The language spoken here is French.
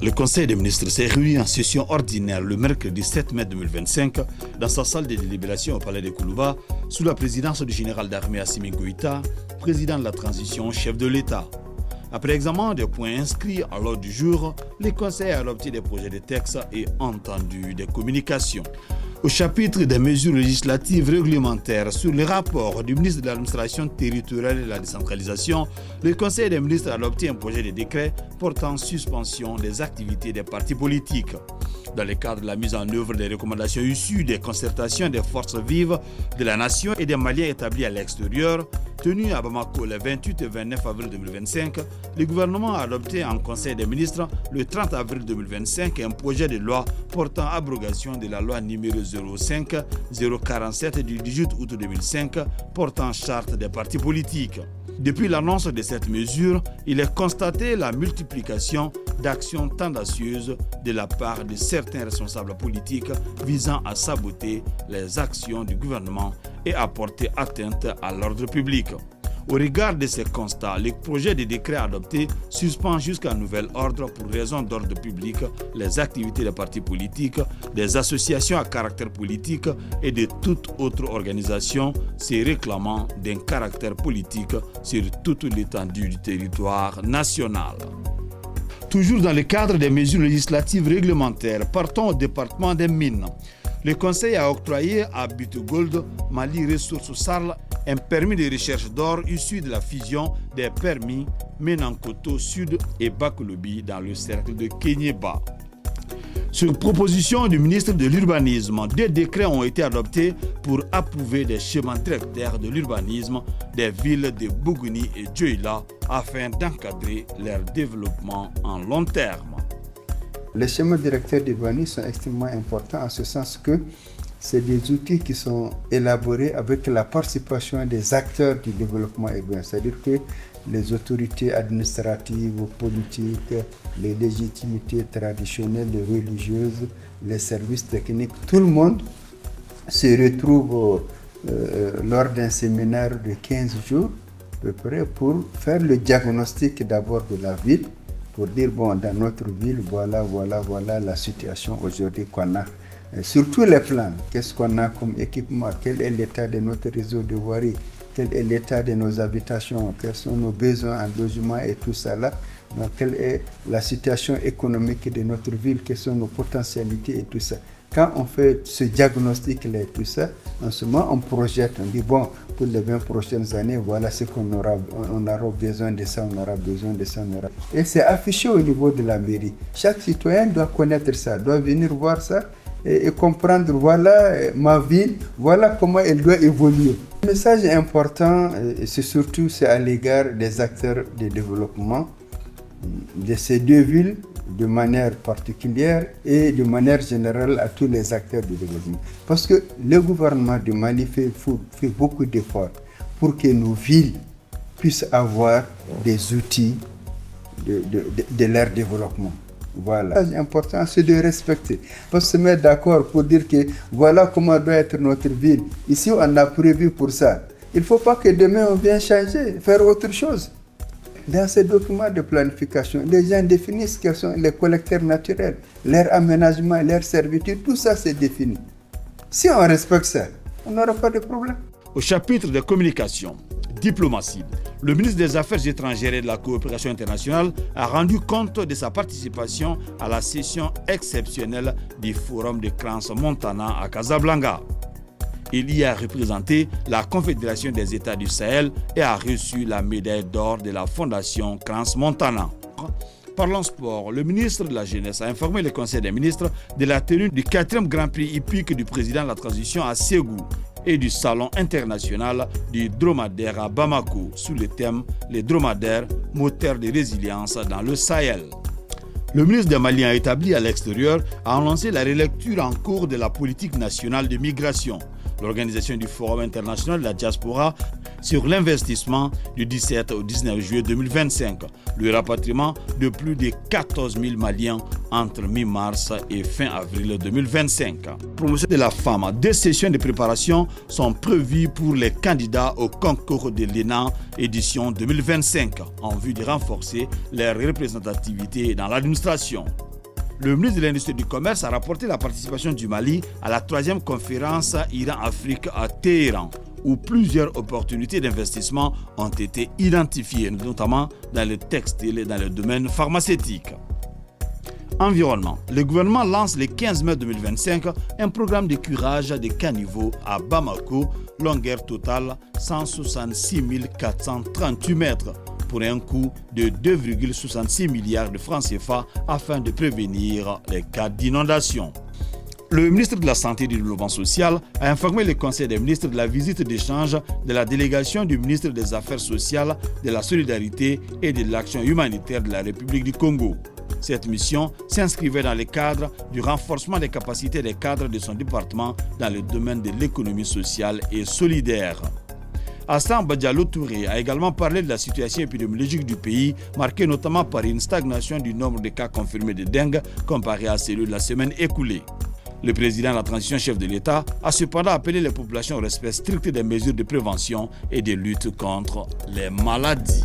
Le Conseil des ministres s'est réuni en session ordinaire le mercredi 7 mai 2025 dans sa salle de délibération au palais de Koulouba sous la présidence du général d'armée Assimi Goïta, président de la transition, chef de l'État. Après examen des points inscrits à l'ordre du jour, le Conseil a adopté des projets de texte et entendu des communications. Au chapitre des mesures législatives réglementaires sur le rapport du ministre de l'administration territoriale et de la décentralisation, le Conseil des ministres a adopté un projet de décret portant suspension des activités des partis politiques. Dans le cadre de la mise en œuvre des recommandations issues des concertations des forces vives de la nation et des Maliens établis à l'extérieur, tenues à Bamako le 28 et 29 avril 2025, le gouvernement a adopté en Conseil des ministres le 30 avril 2025 un projet de loi portant abrogation de la loi numéro 05-047 du 18 août 2005 portant charte des partis politiques. Depuis l'annonce de cette mesure, il est constaté la multiplication d'actions tendancieuses de la part de certains responsables politiques visant à saboter les actions du gouvernement et à porter atteinte à l'ordre public. Au regard de ces constats, le projet de décret adopté suspend jusqu'à nouvel ordre pour raison d'ordre public les activités des partis politiques, des associations à caractère politique et de toute autre organisation se réclamant d'un caractère politique sur toute l'étendue du territoire national. Toujours dans le cadre des mesures législatives réglementaires, partons au département des mines. Le Conseil a octroyé à Butegold, Mali Ressources Sarl, un permis de recherche d'or issu de la fusion des permis Menankoto Sud et Bakolobi dans le cercle de Kenyeba. Sur proposition du ministre de l'Urbanisme, deux décrets ont été adoptés pour approuver des schémas directeurs de l'urbanisme des villes de Bougouni et Djoila afin d'encadrer leur développement en long terme. Les schémas directeurs d'urbanisme sont extrêmement importants en ce sens que c'est des outils qui sont élaborés avec la participation des acteurs du développement urbain, c'est-à-dire que les autorités administratives, politiques, les légitimités traditionnelles et religieuses, les services techniques, tout le monde se retrouve lors d'un séminaire de 15 jours à peu près pour faire le diagnostic d'abord de la ville, pour dire, bon, dans notre ville, voilà la situation aujourd'hui qu'on a. Et sur tous les plans, qu'est-ce qu'on a comme équipement, quel est l'état de notre réseau de voirie, quel est l'état de nos habitations, quels sont nos besoins en logement et tout ça là. Donc, quelle est la situation économique de notre ville, quelles sont nos potentialités et tout ça. Quand on fait ce diagnostic-là et tout ça, en ce moment, on projette, on dit, bon, pour les 20 prochaines années, voilà ce qu'on aura, on aura besoin de ça, on aura besoin de ça, on aura. Et c'est affiché au niveau de la mairie. Chaque citoyen doit connaître ça, doit venir voir ça et comprendre, voilà ma ville, voilà comment elle doit évoluer. Le message important, c'est à l'égard des acteurs de développement de ces deux villes, de manière particulière et de manière générale à tous les acteurs du développement. Parce que le gouvernement du Mali fait beaucoup d'efforts pour que nos villes puissent avoir des outils de leur développement. Voilà. L'important, c'est de respecter. Il faut se mettre d'accord pour dire que voilà comment doit être notre ville. Ici, on a prévu pour ça. Il ne faut pas que demain, on vienne changer, faire autre chose. Dans ces documents de planification, les gens définissent quels sont les collecteurs naturels, leur aménagement, leur servitude, tout ça c'est défini. Si on respecte ça, on n'aura pas de problème. Au chapitre de communication, diplomatie, le ministre des Affaires étrangères et de la coopération internationale a rendu compte de sa participation à la session exceptionnelle du Forum de Crans-Montana à Casablanca. Il y a représenté la Confédération des États du Sahel et a reçu la médaille d'or de la Fondation Crans-Montana. Parlons sport, le ministre de la Jeunesse a informé le Conseil des ministres de la tenue du 4e Grand Prix hippique du président de la transition à Ségou et du Salon international du dromadaire à Bamako sous le thème « Les dromadaires, moteurs de résilience dans le Sahel ». Le ministre des Maliens établi à l'extérieur a annoncé la relecture en cours de la politique nationale de migration. l'organisation du Forum international de la diaspora sur l'investissement du 17 au 19 juillet 2025, le rapatriement de plus de 14 000 Maliens entre mi-mars et fin avril 2025. Promotion de la femme, 2 sessions de préparation sont prévues pour les candidats au concours de l'ENA édition 2025 en vue de renforcer leur représentativité dans l'administration. Le ministre de l'Industrie et du Commerce a rapporté la participation du Mali à la 3e conférence Iran-Afrique à Téhéran, où plusieurs opportunités d'investissement ont été identifiées, notamment dans le textile et dans le domaine pharmaceutique. Environnement. Le gouvernement lance le 15 mai 2025 un programme de curage des caniveaux à Bamako, longueur totale 166 438 mètres, pour un coût de 2,66 milliards de francs CFA afin de prévenir les cas d'inondation. Le ministre de la Santé et du Développement social a informé le Conseil des ministres de la visite d'échange de la délégation du ministre des Affaires sociales, de la Solidarité et de l'Action humanitaire de la République du Congo. Cette mission s'inscrivait dans le cadre du renforcement des capacités des cadres de son département dans le domaine de l'économie sociale et solidaire. Hassan Badialo Touré a également parlé de la situation épidémiologique du pays, marquée notamment par une stagnation du nombre de cas confirmés de dengue comparé à celui de la semaine écoulée. Le président de la transition, chef de l'État, a cependant appelé les populations au respect strict des mesures de prévention et de lutte contre les maladies.